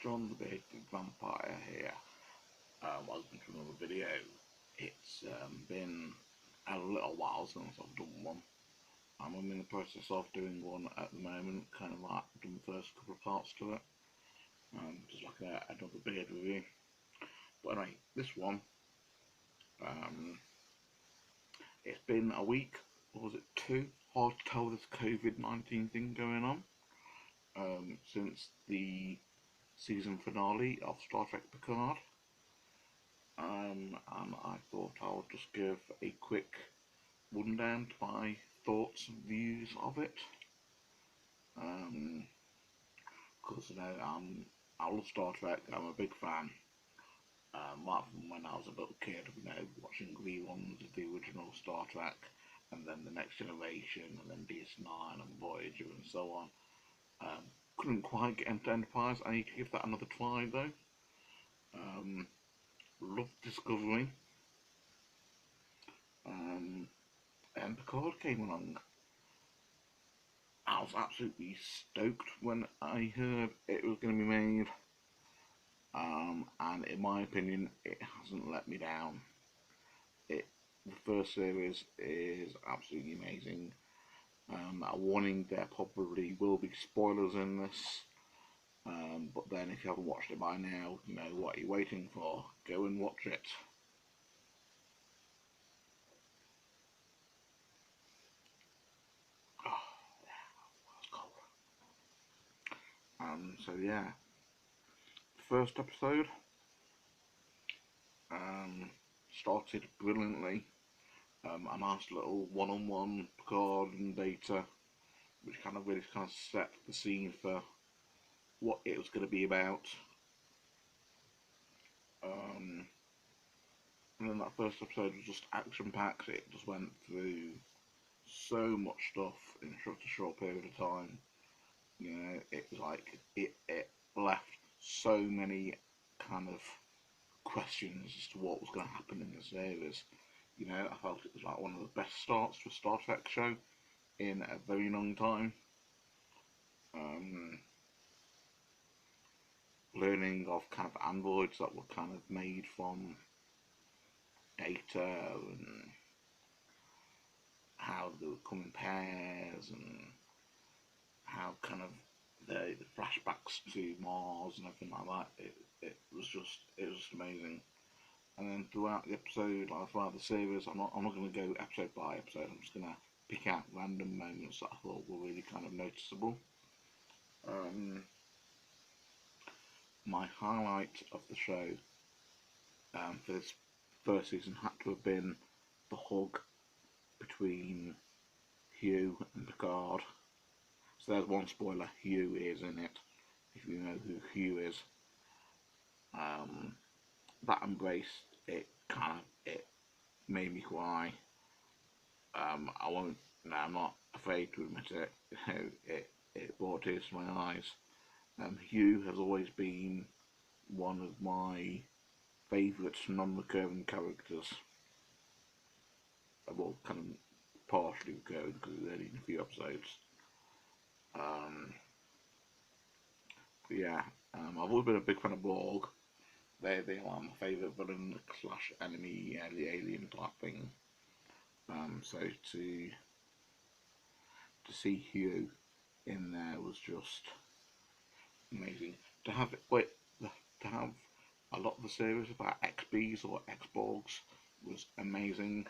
John the Big Vampire here. Welcome to another video. It's been a little while since I've done one. I'm in the process of doing one at the moment, kind of like done the first couple of parts to it. Just like another beard review. But anyway, this one, it's been a week, or was it two? Hard to tell with this COVID-19 thing going on. Since the season finale of Star Trek PICARD. And I thought I would just give a quick rundown to my thoughts and views of it. Because I love Star Trek, I'm a big fan. Right from when I was a little kid, watching reruns of the original Star Trek, and then the Next Generation, and then DS9 and Voyager and so on. Couldn't quite get into Enterprise. I need to give that another try though. Loved Discovery. And PICARD came along. I was absolutely stoked when I heard it was going to be made. And in my opinion, it hasn't let me down. The first series is absolutely amazing. A warning, there probably will be spoilers in this. But then if you haven't watched it by now, you know what you're waiting for. Go and watch it. Oh, yeah, that's cold. So yeah, first episode started brilliantly. A nice little one-on-one PICARD and Data, which really set the scene for what it was going to be about. And then that first episode was just action-packed. It just went through so much stuff in such a short period of time. You know, it was like it left so many kind of questions as to what was going to happen in the series. You know, I felt it was like one of the best starts to a Star Trek show in a very long time. Learning of kind of androids that were kind of made from Data, and how they would come in pairs, and how kind of the flashbacks to Mars and everything like that. It was just amazing. And then throughout the episode, like throughout the series, I'm not going to go episode by episode. I'm just going to pick out random moments that I thought were really kind of noticeable. My highlight of the show for this first season had to have been the hug between Hugh and PICARD. So there's one spoiler: Hugh is in it, if you know who Hugh is. That embrace, it made me cry. I'm not afraid to admit it. It brought tears to my eyes. Hugh has always been one of my favourite non-recurring characters. Well, kind of partially recurring because it's only in a few episodes. But yeah, I've always been a big fan of Borg. They are my favourite villain / enemy, the alien type thing. So to see Hugh in there was just amazing. To have a lot of the series about XBs or X-Borgs was amazing.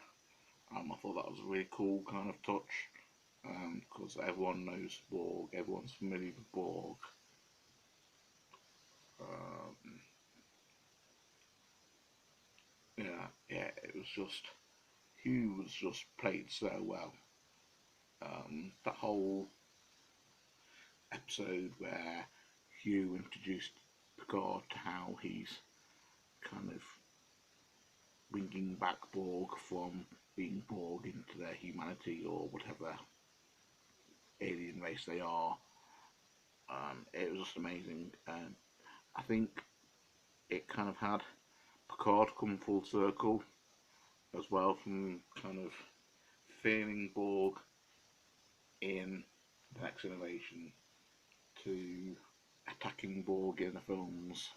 I thought that was a really cool kind of touch, because everyone knows Borg, everyone's familiar with Borg. Yeah, it was just, Hugh was just played so well. That whole episode where Hugh introduced PICARD to how he's kind of bringing back Borg from being Borg into their humanity or whatever alien race they are. It was just amazing. I think it kind of had PICARD come full circle as well, from kind of fearing Borg in the Next Generation to attacking Borg Borg in the films,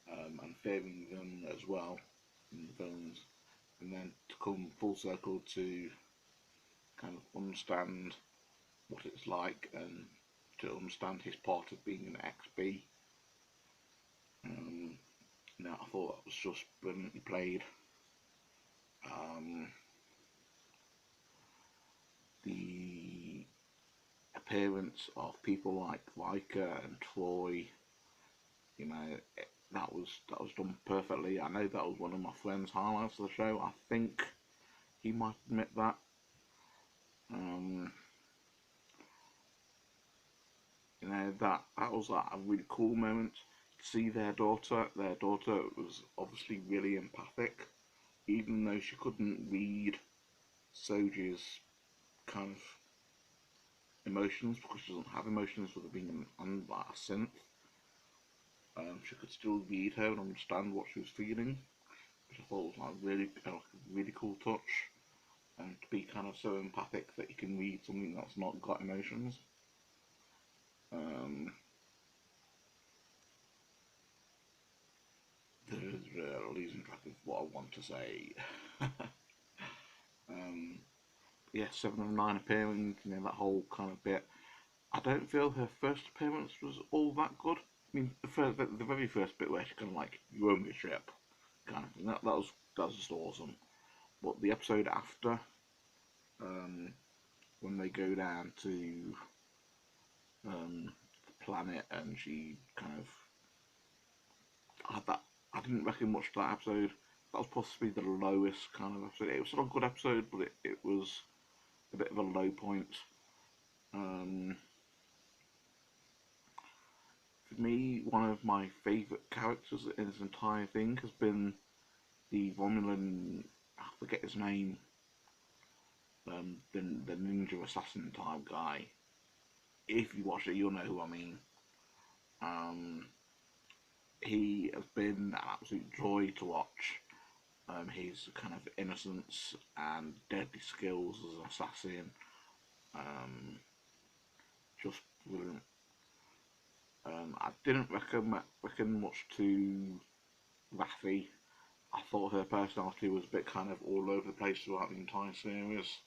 and fearing them as well in the films, and then to come full circle to kind of understand what it's like and to understand his part of being an XB. I thought that was just brilliantly played. The appearance of people like Riker and Troy, that was done perfectly. I know that was one of my friend's highlights of the show. I think he might admit that. That was like a really cool moment to see their daughter. Their daughter was obviously really empathic, even though she couldn't read Soji's kind of emotions because she doesn't have emotions with it being like a synth. She could still read her and understand what she was feeling, which I thought was like a really cool touch. And to be kind of so empathic that you can read something that's not got emotions. There's losing track of what I want to say. Yeah, 7 of 9 appearing, that whole kind of bit. I don't feel her first appearance was all that good. I mean, the very first bit where she kind of like, you own the ship, kind of thing, that was just awesome. But the episode after, when they go down to the planet and she kind of had that, I didn't reckon much to that episode. That was possibly the lowest kind of episode. It was still a good episode, but it was a bit of a low point. For me, one of my favourite characters in this entire thing has been the Romulan, I forget his name, the ninja assassin type guy. If you watch it, you'll know who I mean. He has been an absolute joy to watch. His kind of innocence and deadly skills as an assassin, just brilliant. I didn't reckon much to Raffi. I thought her personality was a bit kind of all over the place throughout the entire series.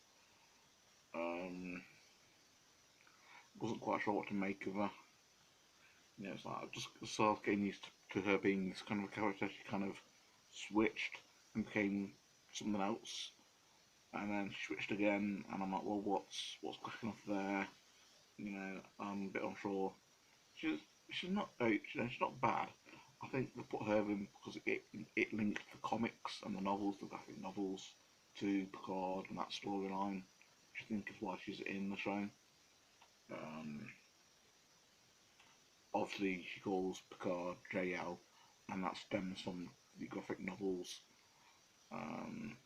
Wasn't quite sure what to make of her. It's like I just started getting used to her being this kind of a character. She kind of switched and became something else, and then she switched again, and I'm like, well, what's cracking off there? I'm a bit unsure. She's she's not she's not bad. I think they put her in because it linked the comics and the novels, the graphic novels, to Picard and that storyline. Which I think is why she's in the show. Um, Obviously, she calls Picard JL, and that stems from the graphic novels. Um,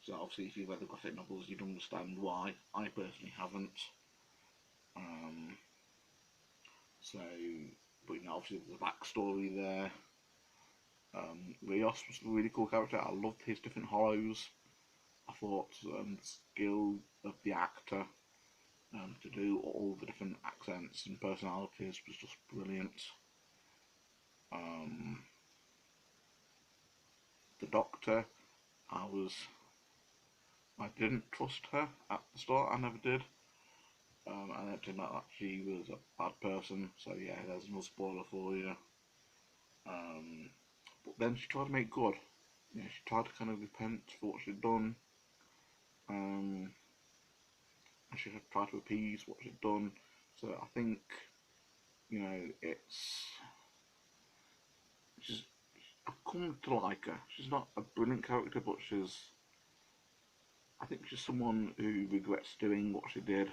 so obviously, if you've read the graphic novels, you'd understand why. I personally haven't. Um, so, but obviously there's a backstory there. Rios was a really cool character. I loved his different hollows. I thought the skill of the actor to do all the different accents and personalities was just brilliant. The Doctor, I didn't trust her at the start. I never did. And it turned out that she was a bad person. So yeah, there's no spoiler for you. But then she tried to make good. She tried to kind of repent for what she'd done. And she had tried to appease what she'd done. So I think, she's I've come to like her. She's not a brilliant character, but I think she's someone who regrets doing what she did.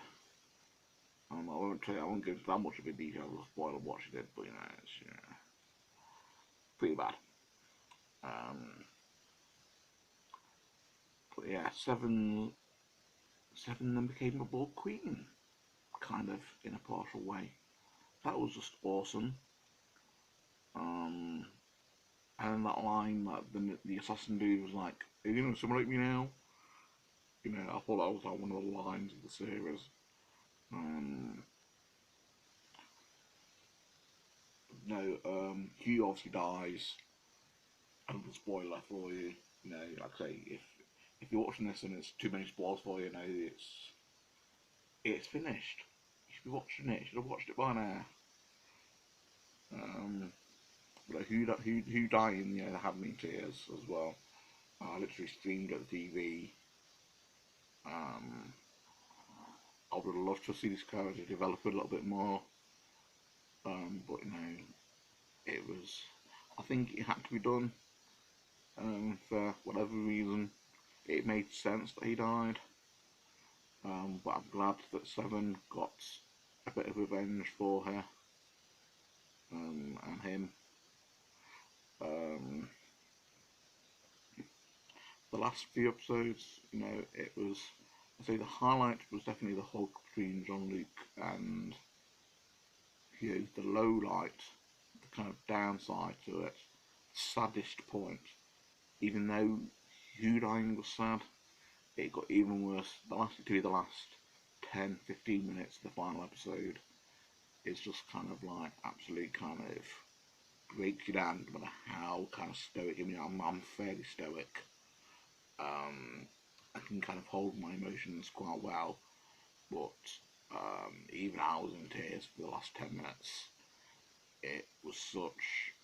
I won't go into that much of a detail or spoil what she did, but it's pretty bad. But yeah, Seven then became a Borg Queen, kind of in a partial way. That was just awesome. And that line that the assassin dude was like, "Are you gonna assimilate me now?" I thought that was like one of the lines of the series. Um, Hugh obviously dies. And the spoiler for you, like I say, if you're watching this and it's too many spoilers for you, it's finished. You should be watching it. You should have watched it by now. Um, but who dying, they had me in tears as well. I literally streamed at the TV. Um, I would have loved to see this character develop a little bit more. But it was. I think it had to be done. For whatever reason, it made sense that he died. But I'm glad that Seven got a bit of revenge for her and him. Um, the last few episodes, it was. I say the highlight was definitely the hug between Jean-Luc and Hugh. The low light, the kind of downside to it, saddest point. Even though Hugh dying was sad, it got even worse. The last 10, 15 minutes of the final episode is just kind of like absolutely kind of breaks you down no matter how kind of stoic. I mean, I'm fairly stoic. I can kind of hold my emotions quite well, but even I was in tears for the last 10 minutes. It was such,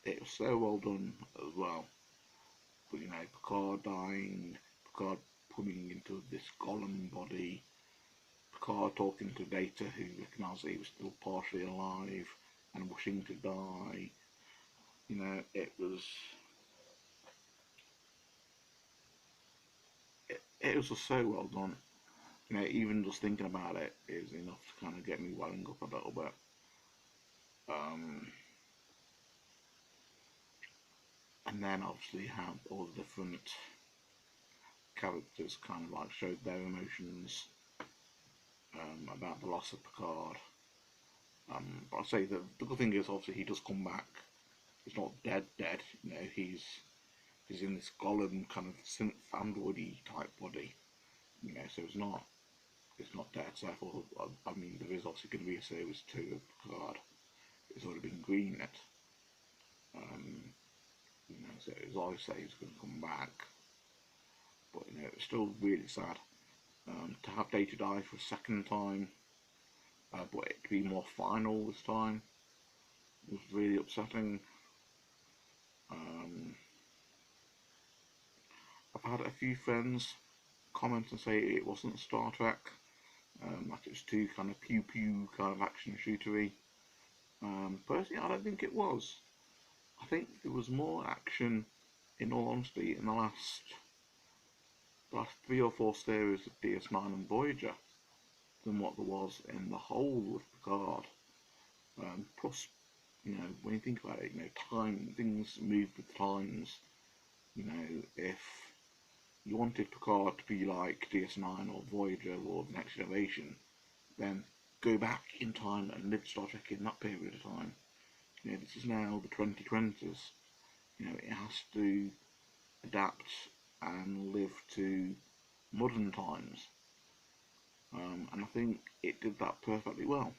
it was so well done as well. But Picard dying, Picard coming into this golem body, Picard talking to Data who recognised that he was still partially alive and wishing to die. It was just so well done. Even just thinking about it is enough to kind of get me welling up a little bit. Um, and then obviously have all the different characters kind of like showed their emotions about the loss of Picard. But I say the good thing is obviously he does come back. He's not dead. He's in this golem kind of synth androidy type body. So it's not dead. So therefore, I mean, there is obviously going to be a series 2 of Picard. It's already been greenlit. Um, so as I say, he's going to come back. But it's still really sad to have Data die for a second time, but it to be more final this time was really upsetting. Um, I've had a few friends comment and say it wasn't Star Trek, that it was too kind of pew pew kind of action shootery. Personally, I don't think it was. I think there was more action, in all honesty, in the last 3 or 4 series of DS9 and Voyager than what there was in the whole of Picard. Plus, when you think about it, time, things move with times. If you wanted Picard to be like DS9 or Voyager or the Next Generation, then go back in time and live Star Trek in that period of time. This is now the 2020s. It has to adapt and live to modern times. And I think it did that perfectly well.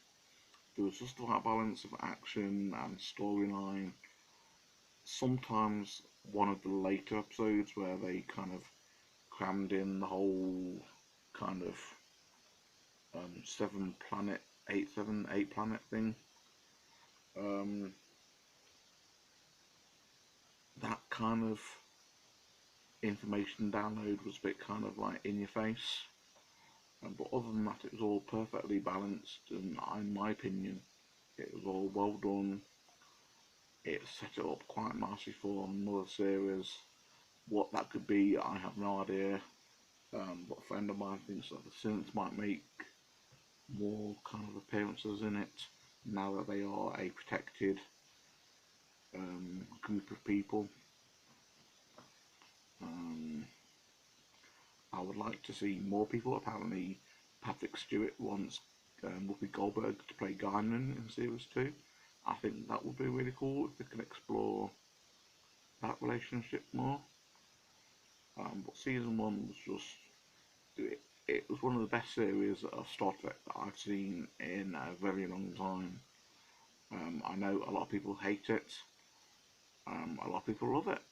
There was just the right balance of action and storyline. Sometimes one of the later episodes where they kind of crammed in the whole kind of 8 planet thing. That kind of information download was a bit kind of like in your face. But other than that, it was all perfectly balanced, and in my opinion, it was all well done. It set it up quite nicely for another series. What that could be, I have no idea. But a friend of mine thinks that the synths might make more kind of appearances in it now that they are a protected group of people. I would like to see more people. Apparently, Patrick Stewart wants Whoopi Goldberg to play Guinan in Series 2. I think that would be really cool if they can explore that relationship more. But Season 1 was just... It was one of the best series of Star Trek that I've seen in a very long time. I know a lot of people hate it. A lot of people love it.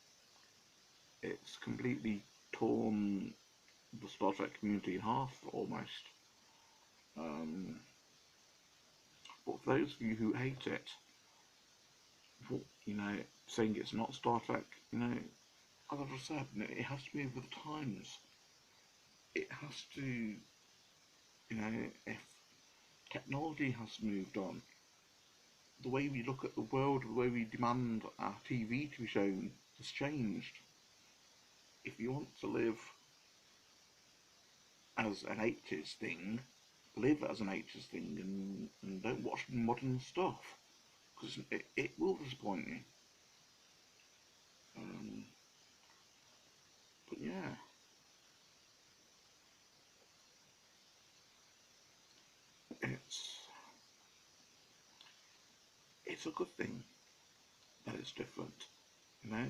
It's completely torn the Star Trek community in half, almost. Um, but for those of you who hate it, you know, saying it's not Star Trek, you know, as I've just said, it has to be with the times. It has to, if technology has moved on, the way we look at the world, the way we demand our TV to be shown has changed. If you want to live as an 80s thing, live as an 80s thing and don't watch modern stuff, because it will disappoint you. Um, but yeah, it's it's a good thing that it's different. You know,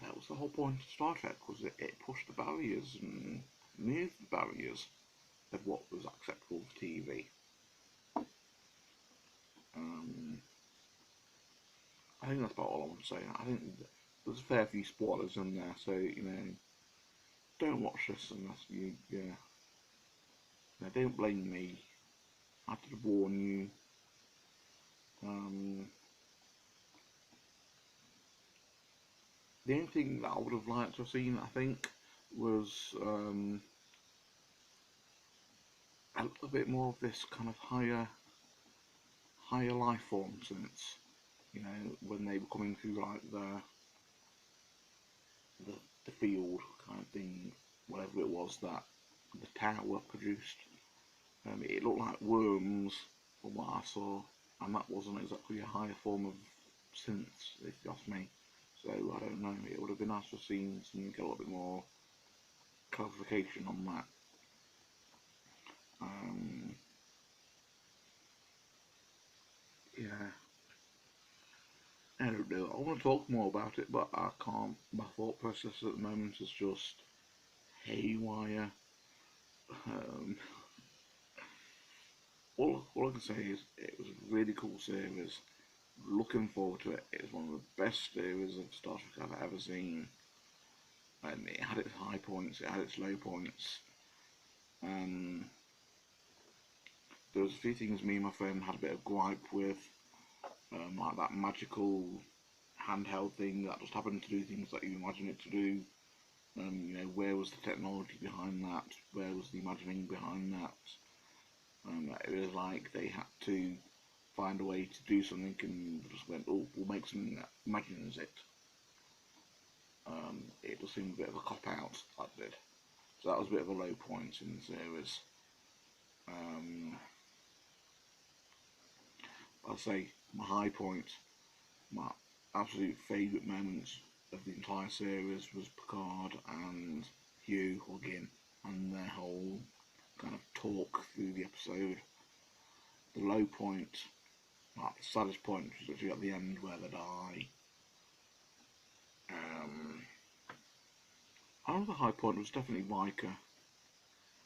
that was the whole point of Star Trek, was it pushed the barriers and moved the barriers of what was acceptable for TV. Um, I think that's about all I want to say. I think there's a fair few spoilers in there, so don't watch this unless don't blame me. I did warn you. Um, the only thing that I would have liked to have seen, I think, was a little bit more of this kind of higher life form, since when they were coming through like the, the field kind of thing, whatever it was that the tower produced. It looked like worms from what I saw, and that wasn't exactly a higher form of synths, if you ask me. So I don't know. It would have been nice to have seen some get a little bit more clarification on that. Um, yeah, I don't know. I want to talk more about it, but I can't. My thought process at the moment is just haywire. Um, all I can say is it was a really cool series. Looking forward to it. It's one of the best series of Star Trek I've ever seen. And it had its high points, it had its low points. Um, there was a few things me and my friend had a bit of gripe with, like that magical handheld thing that just happened to do things that you imagine it to do. Where was the technology behind that? Where was the imagining behind that? It was like they had to find a way to do something and just went, oh, we'll make something that imagines it. It just seemed a bit of a cop out, that did. So that was a bit of a low point in the series. I'll say my high point, my absolute favourite moments of the entire series was Picard and Hugh hugging and their whole kind of talk through the episode. The low point, like the saddest point, was actually at the end where they die. Another high point was definitely Riker.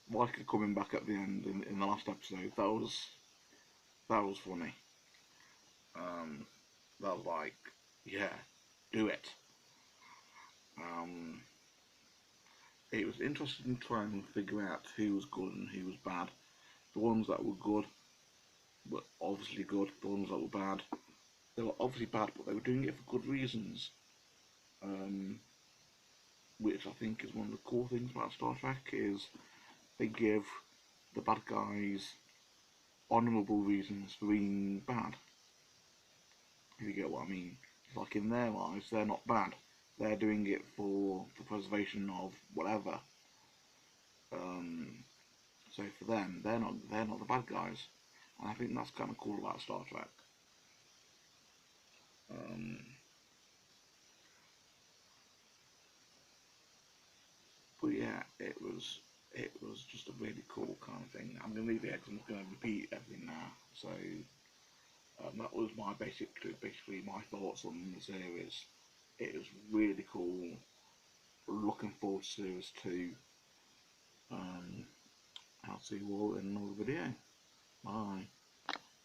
Riker coming back at the end in the last episode. That was funny. Um, that was like, yeah, do it. Um, it was interesting trying to figure out who was good and who was bad. The ones that were good were obviously good. The ones that were bad, they were obviously bad, but they were doing it for good reasons. Um, which I think is one of the cool things about Star Trek, is they give the bad guys honourable reasons for being bad. If you get what I mean. Like in their lives, they're not bad. They're doing it for the preservation of whatever. Um, so for them, they're not the bad guys, and I think that's kind of cool about Star Trek. Um, but yeah, it was just a really cool kind of thing. I'm gonna leave it because I'm not gonna repeat everything now. So that was basically my thoughts on the series. It was really cool. Looking forward to series 2. I'll see you all in another video. Bye.